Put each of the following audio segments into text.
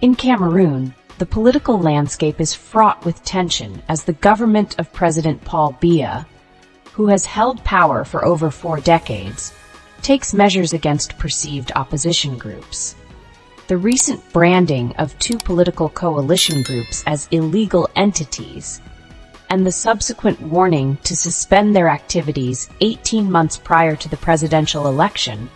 In Cameroon, the political landscape is fraught with tension as the government of President Paul Biya, who has held power for over 4 decades, takes measures against perceived opposition groups. The recent branding of 2 political coalition groups as illegal entities and the subsequent warning to suspend their activities 18 months prior to the presidential election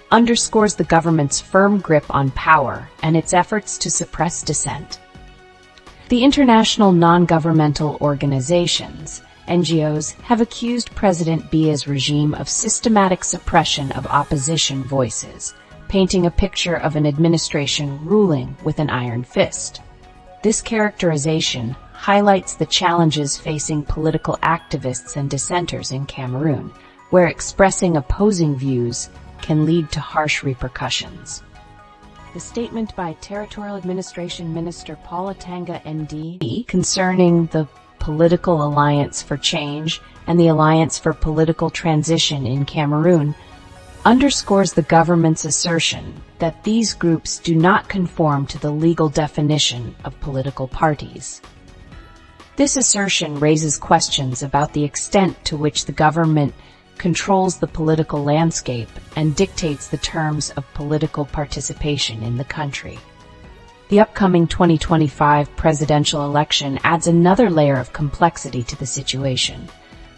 underscores the government's firm grip on power and its efforts to suppress dissent. The international non-governmental organizations, NGOs, have accused President Biya's regime of systematic suppression of opposition voices, painting a picture of an administration ruling with an iron fist. This characterization highlights the challenges facing political activists and dissenters in Cameroon, where expressing opposing views can lead to harsh repercussions. The statement by Territorial Administration Minister Paul Atanga ND concerning the Political Alliance for Change and the Alliance for Political Transition in Cameroon underscores the government's assertion that these groups do not conform to the legal definition of political parties. This assertion raises questions about the extent to which the government controls the political landscape and dictates the terms of political participation in the country. The upcoming 2025 presidential election adds another layer of complexity to the situation,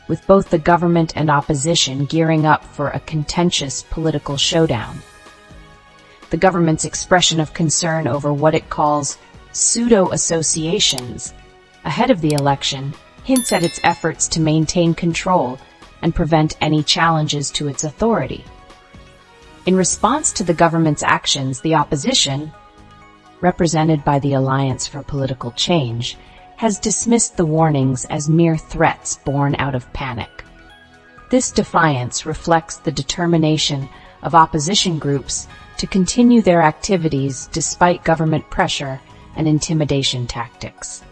with both the government and opposition gearing up for a contentious political showdown. The government's expression of concern over what it calls pseudo-associations ahead of the election hints at its efforts to maintain control and prevent any challenges to its authority. In response to the government's actions, the opposition, represented by the Alliance for Political Change, has dismissed the warnings as mere threats born out of panic. This defiance reflects the determination of opposition groups to continue their activities despite government pressure and intimidation tactics.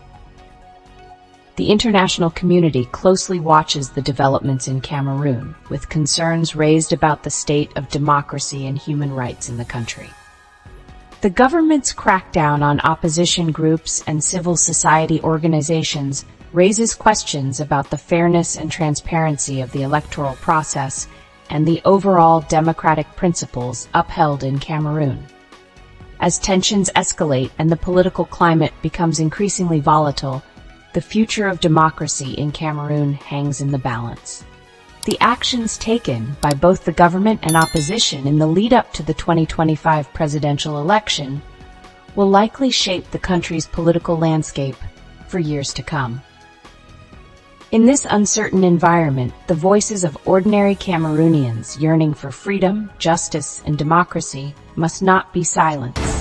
The international community closely watches the developments in Cameroon, with concerns raised about the state of democracy and human rights in the country. The government's crackdown on opposition groups and civil society organizations raises questions about the fairness and transparency of the electoral process and the overall democratic principles upheld in Cameroon. As tensions escalate and the political climate becomes increasingly volatile, the future of democracy in Cameroon hangs in the balance. The actions taken by both the government and opposition in the lead-up to the 2025 presidential election will likely shape the country's political landscape for years to come. In this uncertain environment, the voices of ordinary Cameroonians yearning for freedom, justice, and democracy must not be silenced.